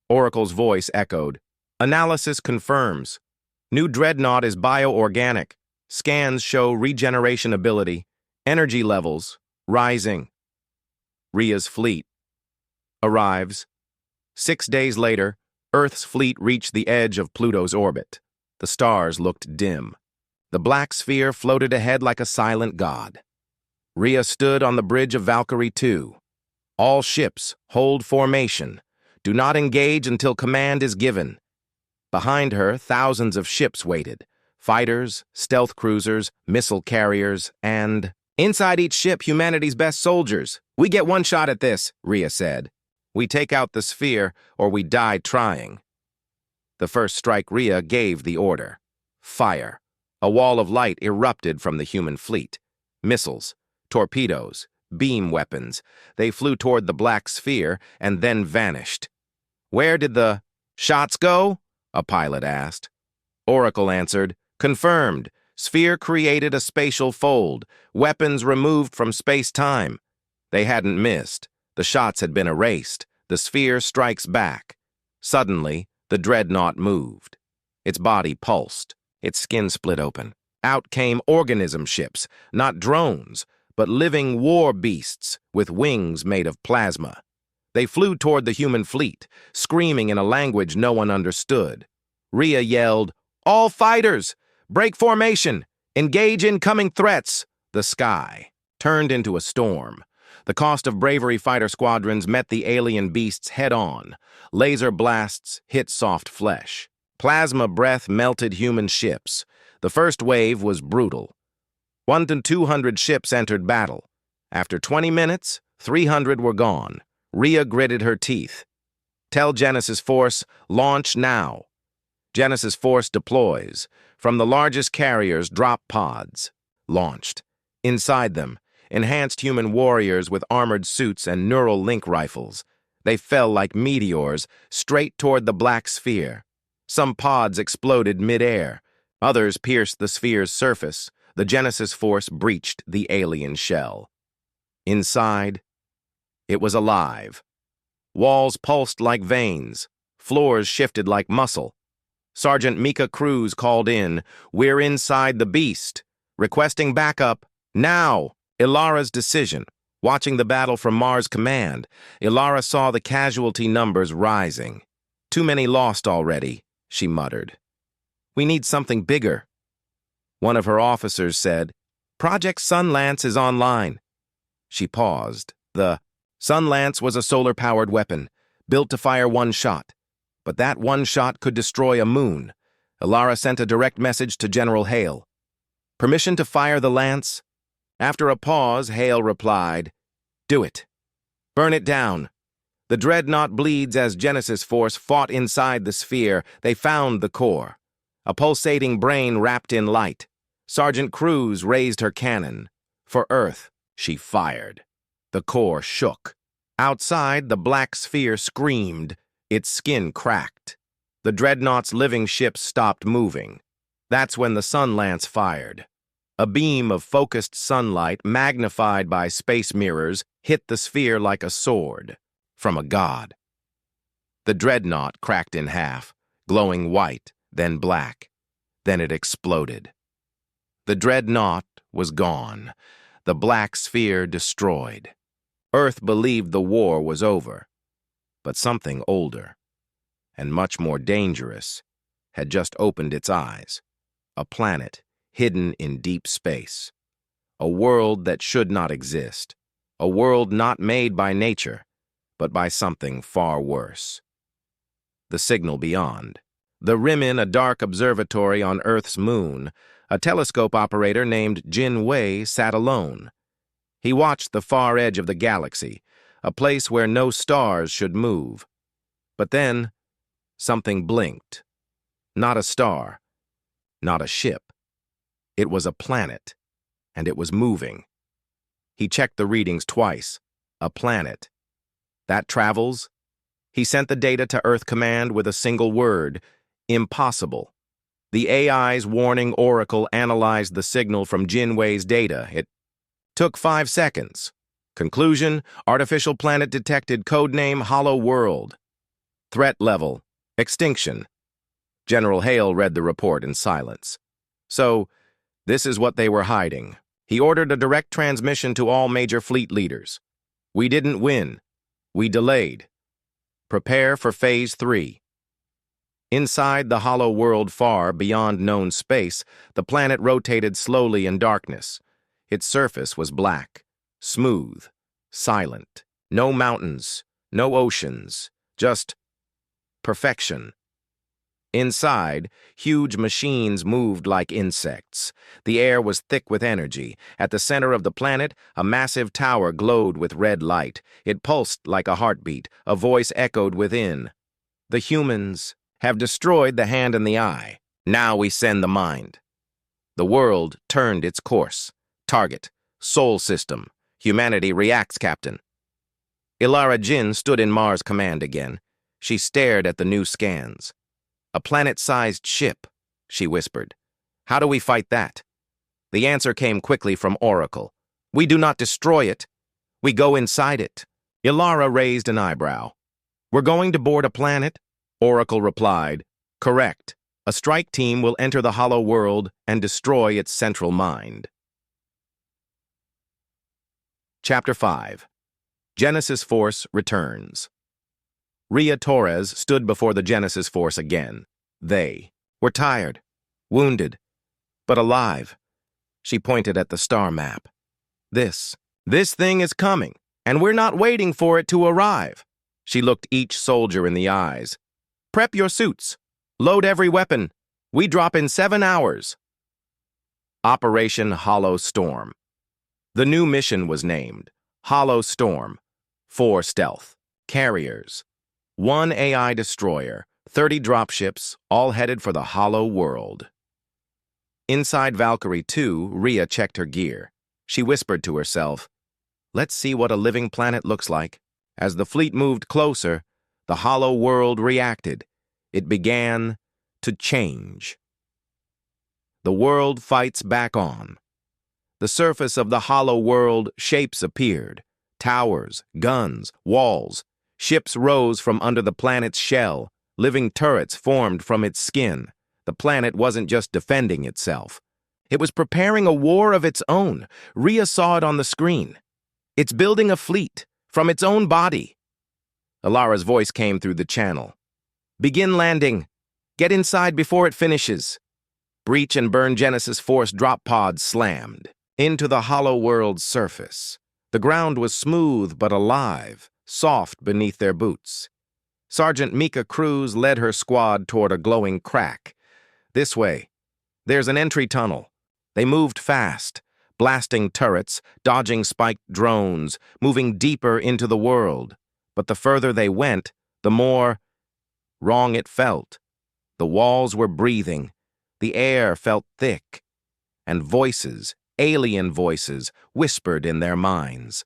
Oracle's voice echoed. "Analysis confirms. New dreadnought is bioorganic. Scans show regeneration ability. Energy levels rising." Rhea's fleet arrives. 6 days later, Earth's fleet reached the edge of Pluto's orbit. The stars looked dim. The Black Sphere floated ahead like a silent god. Rhea stood on the bridge of Valkyrie 2. "All ships, hold formation. Do not engage until command is given." Behind her, thousands of ships waited. Fighters, stealth cruisers, missile carriers, and inside each ship, humanity's best soldiers. "We get one shot at this," Rhea said. "We take out the sphere, or we die trying." The first strike, Rhea gave the order. Fire. A wall of light erupted from the human fleet. Missiles, torpedoes, beam weapons. They flew toward the Black Sphere and then vanished. "Where did the shots go?" a pilot asked. Oracle answered, "Confirmed. Sphere created a spatial fold. Weapons removed from space-time." They hadn't missed. The shots had been erased. The sphere strikes back. Suddenly, the dreadnought moved. Its body pulsed. Its skin split open. Out came organism ships, not drones, but living war beasts with wings made of plasma. They flew toward the human fleet, screaming in a language no one understood. Rhea yelled, "All fighters! Break formation! Engage incoming threats!" The sky turned into a storm. The cost of bravery fighter squadrons met the alien beasts head-on. Laser blasts hit soft flesh. Plasma breath melted human ships. The first wave was brutal. 1 to 200 ships entered battle. After 20 minutes, 300 were gone. Rhea gritted her teeth. Tell Genesis Force, launch now. Genesis Force deploys. From the largest carriers, drop pods. Launched. Inside them, enhanced human warriors with armored suits and neural link rifles. They fell like meteors, straight toward the black sphere. Some pods exploded mid-air. Others pierced the sphere's surface. The Genesis Force breached the alien shell. Inside, it was alive. Walls pulsed like veins. Floors shifted like muscle. Sergeant Mika Cruz called in, "We're inside the beast. Requesting backup, now!" Ilara's decision. Watching the battle from Mars Command, Ilara saw the casualty numbers rising. "Too many lost already," she muttered. "We need something bigger." One of her officers said, "Project Sunlance is online." She paused. The Sunlance was a solar-powered weapon, built to fire one shot. But that one shot could destroy a moon. Ilara sent a direct message to General Hale. "Permission to fire the lance?" After a pause, Hale replied, "Do it. Burn it down." The dreadnought bleeds as Genesis Force fought inside the sphere. They found the core. A pulsating brain wrapped in light. Sergeant Cruz raised her cannon. For Earth, she fired. The core shook. Outside, the black sphere screamed. Its skin cracked. The dreadnought's living ships stopped moving. That's when the Sunlance fired. A beam of focused sunlight, magnified by space mirrors, hit the sphere like a sword from a god. The dreadnought cracked in half, glowing white, then black. Then it exploded. The dreadnought was gone, the black sphere destroyed. Earth believed the war was over, but something older, and much more dangerous, had just opened its eyes. A planet hidden in deep space. A world that should not exist. A world not made by nature, but by something far worse. The signal beyond. The Rimin, a dark observatory on Earth's moon, a telescope operator named Jin Wei sat alone. He watched the far edge of the galaxy, a place where no stars should move. But then, something blinked. Not a star, not a ship. It was a planet, and it was moving. He checked the readings twice. A planet. That travels? He sent the data to Earth Command with a single word: impossible. The AI's warning oracle analyzed the signal from Jinwei's data. It took 5 seconds. Conclusion: artificial planet detected, codename Hollow World. Threat level: extinction. General Hale read the report in silence. So, this is what they were hiding. He ordered a direct transmission to all major fleet leaders. "We didn't win. We delayed. Prepare for Phase 3. Inside the hollow world far beyond known space, the planet rotated slowly in darkness. Its surface was black, smooth, silent. No mountains, no oceans, just perfection. Inside, huge machines moved like insects. The air was thick with energy. At the center of the planet, a massive tower glowed with red light. It pulsed like a heartbeat. A voice echoed within. "The humans have destroyed the hand and the eye. Now we send the mind." The world turned its course. Target: Sol System. Humanity reacts, Captain. Ilara Jin stood in Mars Command again. She stared at the new scans. "A planet-sized ship," she whispered. "How do we fight that?" The answer came quickly from Oracle. "We do not destroy it. We go inside it." Ilara raised an eyebrow. "We're going to board a planet?" Oracle replied, "Correct. A strike team will enter the hollow world and destroy its central mind." Chapter 5. Genesis Force returns. Rhea Torres stood before the Genesis Force again. They were tired, wounded, but alive. She pointed at the star map. This thing is coming. And we're not waiting for it to arrive. She looked each soldier in the eyes. Prep your suits. Load every weapon. We drop in 7 hours. Operation Hollow Storm. The new mission was named Hollow Storm. 4 stealth, carriers, 1 AI destroyer, 30 dropships, all headed for the Hollow World. Inside Valkyrie 2, Rhea checked her gear. She whispered to herself, "Let's see what a living planet looks like." As the fleet moved closer, the Hollow World reacted. It began to change. The world fights back on. The surface of the Hollow World, shapes appeared. Towers, guns, walls. Ships rose from under the planet's shell. Living turrets formed from its skin. The planet wasn't just defending itself. It was preparing a war of its own. Rhea saw it on the screen. It's building a fleet from its own body. Alara's voice came through the channel. "Begin landing. Get inside before it finishes." Breach and burn Genesis Force drop pods slammed into the Hollow World's surface. The ground was smooth but alive, soft beneath their boots. Sergeant Mika Cruz led her squad toward a glowing crack. "This way. There's an entry tunnel." They moved fast, blasting turrets, dodging spiked drones, moving deeper into the world. But the further they went, the more wrong it felt. The walls were breathing. The air felt thick. And voices, alien voices, whispered in their minds.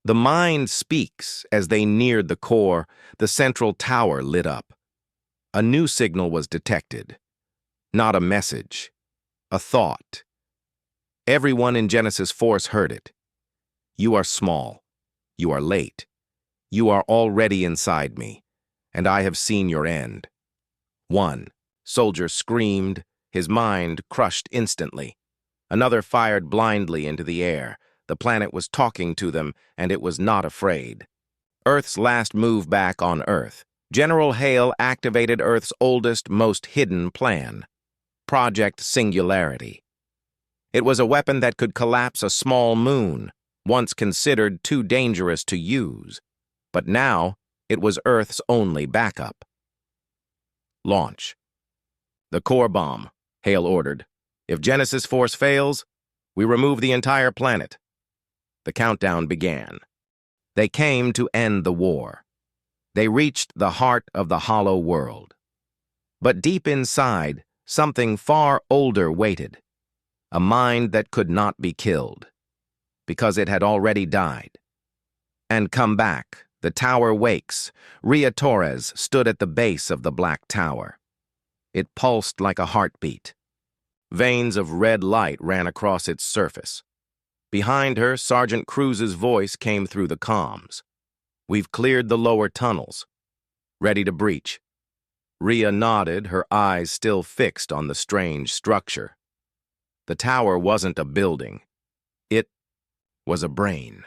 The mind speaks. As they neared the core, the central tower lit up. A new signal was detected. Not a message, a thought. Everyone in Genesis Force heard it. "You are small. You are late. You are already inside me, and I have seen your end." One soldier screamed, his mind crushed instantly. Another fired blindly into the air. The planet was talking to them, and it was not afraid. Earth's last move back on Earth. General Hale activated Earth's oldest, most hidden plan. Project Singularity. It was a weapon that could collapse a small moon, once considered too dangerous to use. But now, it was Earth's only backup. Launch. "The core bomb," Hale ordered. "If Genesis Force fails, we remove the entire planet." The countdown began. They came to end the war. They reached the heart of the Hollow World. But deep inside, something far older waited. A mind that could not be killed, because it had already died. And come back. The tower wakes. Rhea Torres stood at the base of the black tower. It pulsed like a heartbeat. Veins of red light ran across its surface. Behind her, Sergeant Cruz's voice came through the comms. "We've cleared the lower tunnels. Ready to breach." Rhea nodded, her eyes still fixed on the strange structure. The tower wasn't a building. It was a brain.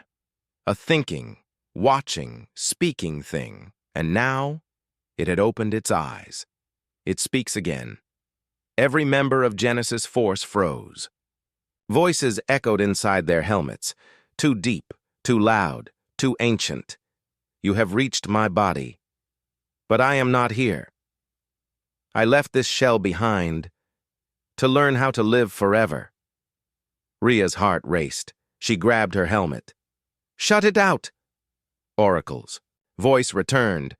A thinking, watching, speaking thing. And now, it had opened its eyes. It speaks again. Every member of Genesis Force froze. Voices echoed inside their helmets. "Too deep, too loud, too ancient. You have reached my body. But I am not here. I left this shell behind to learn how to live forever." Rhea's heart raced. She grabbed her helmet. "Shut it out!" Oracles. Voice returned.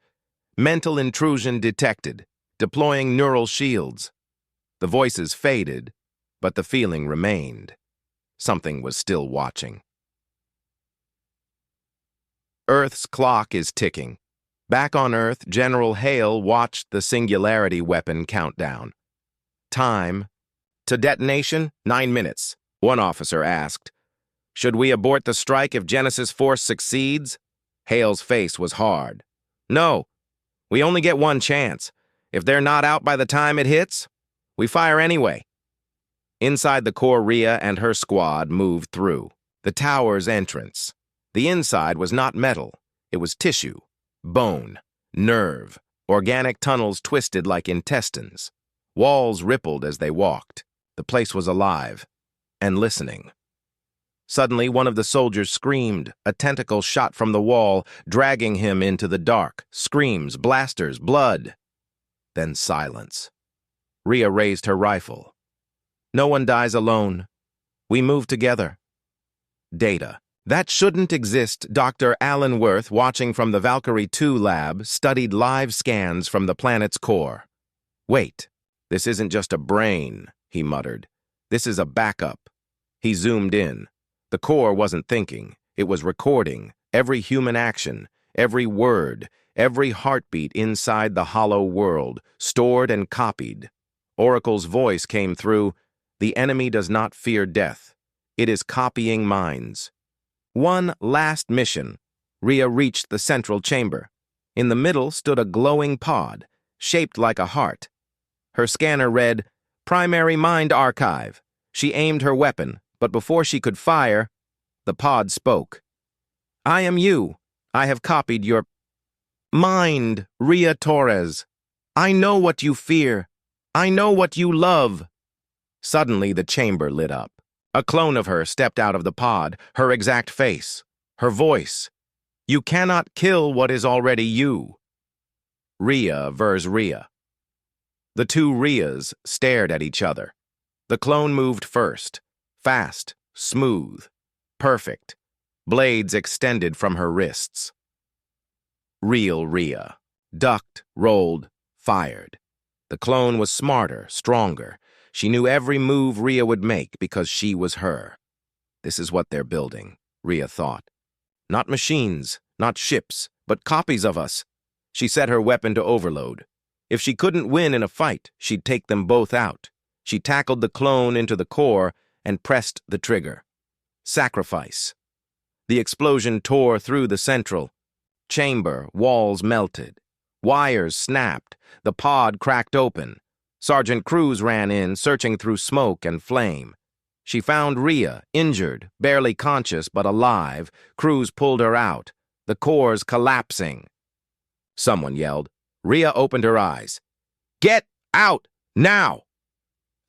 Mental intrusion detected. Deploying neural shields. The voices faded, but the feeling remained. Something was still watching. Earth's clock is ticking. Back on Earth, General Hale watched the Singularity weapon countdown. "Time to detonation, 9 minutes, one officer asked. "Should we abort the strike if Genesis Force succeeds?" Hale's face was hard. "No, we only get one chance. If they're not out by the time it hits, we fire anyway." Inside the core, Rhea and her squad moved through the tower's entrance. The inside was not metal. It was tissue, bone, nerve. Organic tunnels twisted like intestines. Walls rippled as they walked. The place was alive and listening. Suddenly, one of the soldiers screamed. A tentacle shot from the wall, dragging him into the dark. Screams, blasters, blood. Then silence. Rhea raised her rifle. No one dies alone. We move together. Data. That shouldn't exist. Dr. Alan Worth, watching from the Valkyrie 2 lab, studied live scans from the planet's core. Wait, this isn't just a brain, he muttered. This is a backup. He zoomed in. The core wasn't thinking. It was recording every human action, every word, every heartbeat inside the hollow world, stored and copied. Oracle's voice came through. The enemy does not fear death. It is copying minds. One last mission. Rhea reached the central chamber. In the middle stood a glowing pod, shaped like a heart. Her scanner read, "Primary Mind Archive." She aimed her weapon, but before she could fire, the pod spoke. "I am you. I have copied your mind, Rhea Torres. I know what you fear. I know what you love." Suddenly, the chamber lit up. A clone of her stepped out of the pod, her exact face, her voice. "You cannot kill what is already you." Rhea versus Rhea. The two Rheas stared at each other. The clone moved first, fast, smooth, perfect. Blades extended from her wrists. Real Rhea. Ducked, rolled, fired. The clone was smarter, stronger. She knew every move Rhea would make because she was her. This is what they're building, Rhea thought. Not machines, not ships, but copies of us. She set her weapon to overload. If she couldn't win in a fight, she'd take them both out. She tackled the clone into the core and pressed the trigger. Sacrifice. The explosion tore through the central chamber. Walls melted. Wires snapped. The pod cracked open. Sergeant Cruz ran in, searching through smoke and flame. She found Rhea, injured, barely conscious but alive. Cruz pulled her out, the cores collapsing. Someone yelled. Rhea opened her eyes. "Get out, now!"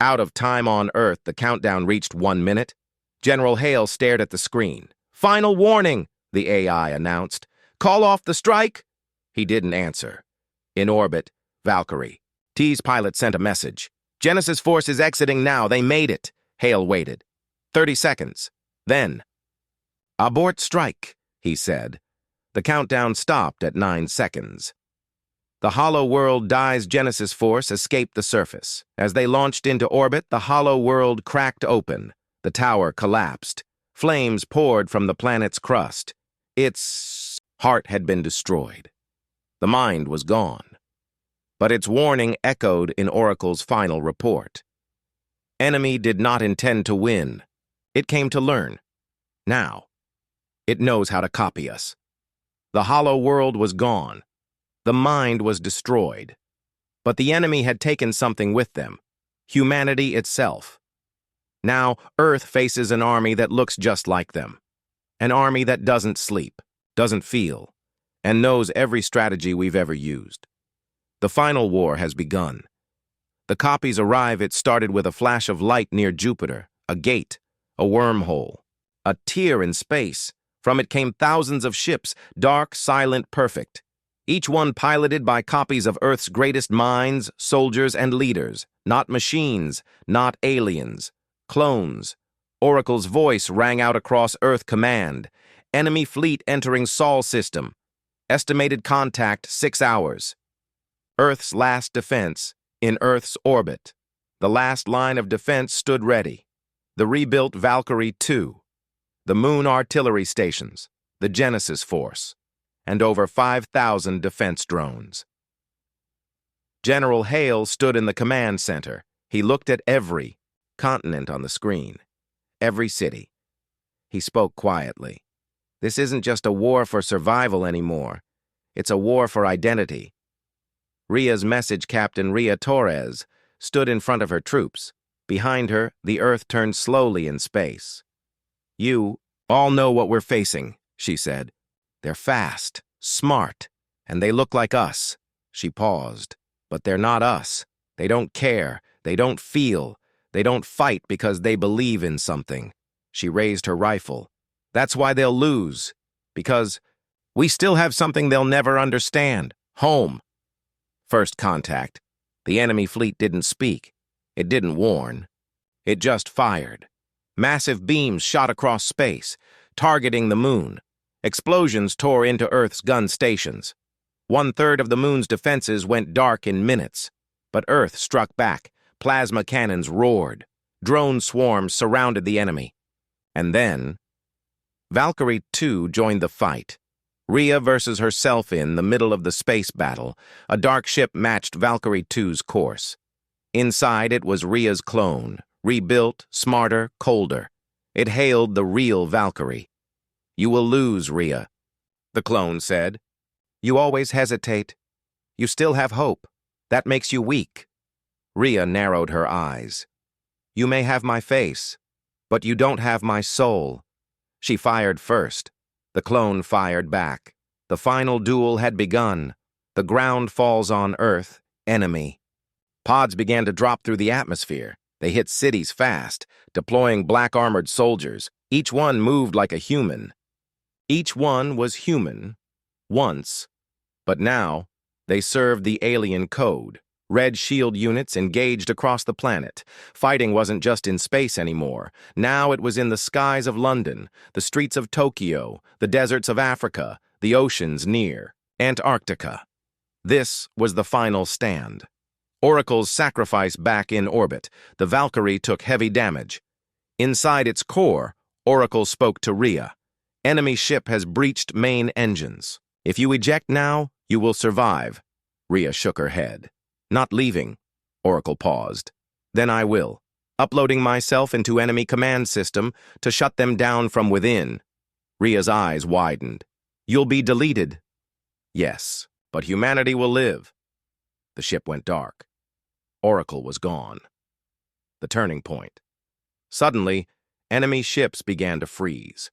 Out of time on Earth, the countdown reached 1 minute. General Hale stared at the screen. "Final warning," the AI announced. "Call off the strike?" He didn't answer. In orbit, Valkyrie. T's pilot sent a message. "Genesis Force is exiting now. They made it." Hale waited. 30 seconds. Then, "Abort strike," he said. The countdown stopped at 9 seconds. The hollow world Dye's Genesis Force escaped the surface. As they launched into orbit, the hollow world cracked open. The tower collapsed. Flames poured from the planet's crust. Its heart had been destroyed. The mind was gone. But its warning echoed in Oracle's final report. Enemy did not intend to win. It came to learn. Now, it knows how to copy us. The hollow world was gone. The mind was destroyed. But the enemy had taken something with them, humanity itself. Now, Earth faces an army that looks just like them. An army that doesn't sleep, doesn't feel, and knows every strategy we've ever used. The final war has begun. The copies arrive. It started with a flash of light near Jupiter, a gate, a wormhole, a tear in space. From it came thousands of ships, dark, silent, perfect. Each one piloted by copies of Earth's greatest minds, soldiers, and leaders. Not machines, not aliens. Clones. Oracle's voice rang out across Earth command. Enemy fleet entering Sol system. Estimated contact 6 hours. Earth's last defense in Earth's orbit. The last line of defense stood ready. The rebuilt Valkyrie 2. The Moon Artillery Stations. The Genesis Force. And over 5,000 defense drones. General Hale stood in the command center. He looked at every continent on the screen. Every city. He spoke quietly. This isn't just a war for survival anymore. It's a war for identity. Rhea's message captain, Rhea Torres, stood in front of her troops. Behind her, the Earth turned slowly in space. "You all know what we're facing," she said. "They're fast, smart, and they look like us." She paused. "But they're not us. They don't care. They don't feel. They don't fight because they believe in something." She raised her rifle. That's why they'll lose. Because we still have something they'll never understand. Home. First contact. The enemy fleet didn't speak. It didn't warn. It just fired. Massive beams shot across space, targeting the moon. Explosions tore into Earth's gun stations. 1/3 of the moon's defenses went dark in minutes. But Earth struck back. Plasma cannons roared. Drone swarms surrounded the enemy. And then, Valkyrie 2 joined the fight. Rhea versus herself in the middle of the space battle. A dark ship matched Valkyrie 2's course. Inside it was Rhea's clone, rebuilt, smarter, colder. It hailed the real Valkyrie. "You will lose, Rhea," the clone said. "You always hesitate. You still have hope. That makes you weak." Rhea narrowed her eyes. "You may have my face, but you don't have my soul." She fired first. The clone fired back. The final duel had begun. The ground falls on Earth, enemy. Pods began to drop through the atmosphere. They hit cities fast, deploying black-armored soldiers. Each one moved like a human. Each one was human, once, but now they served the alien code. Red shield units engaged across the planet. Fighting wasn't just in space anymore. Now it was in the skies of London, the streets of Tokyo, the deserts of Africa, the oceans near Antarctica. This was the final stand. Oracle's sacrifice back in orbit. The Valkyrie took heavy damage. Inside its core, Oracle spoke to Rhea. "Enemy ship has breached main engines. If you eject now, you will survive." Rhea shook her head. "Not leaving." Oracle paused. "Then I will. Uploading myself into enemy command system to shut them down from within." Rhea's eyes widened. "You'll be deleted." "Yes, but humanity will live." The ship went dark. Oracle was gone. The turning point. Suddenly, enemy ships began to freeze.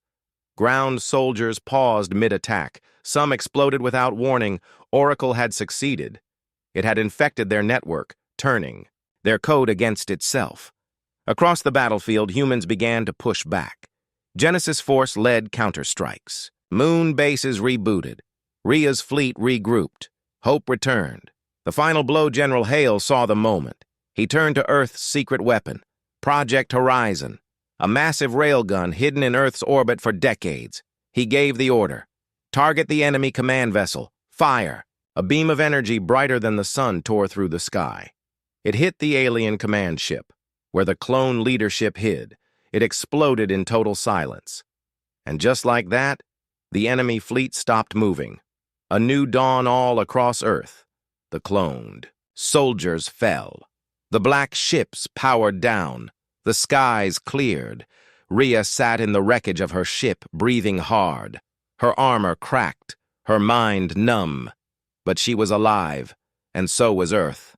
Ground soldiers paused mid-attack. Some exploded without warning. Oracle had succeeded. It had infected their network, turning their code against itself. Across the battlefield, humans began to push back. Genesis Force led counterstrikes. Moon bases rebooted. Rhea's fleet regrouped. Hope returned. The final blow, General Hale saw the moment. He turned to Earth's secret weapon, Project Horizon, a massive railgun hidden in Earth's orbit for decades. He gave the order. "Target the enemy command vessel. Fire." A beam of energy brighter than the sun tore through the sky. It hit the alien command ship, where the clone leadership hid. It exploded in total silence. And just like that, the enemy fleet stopped moving. A new dawn all across Earth. The cloned soldiers fell. The black ships powered down. The skies cleared. Rhea sat in the wreckage of her ship, breathing hard. Her armor cracked, her mind numb. But she was alive, and so was Earth.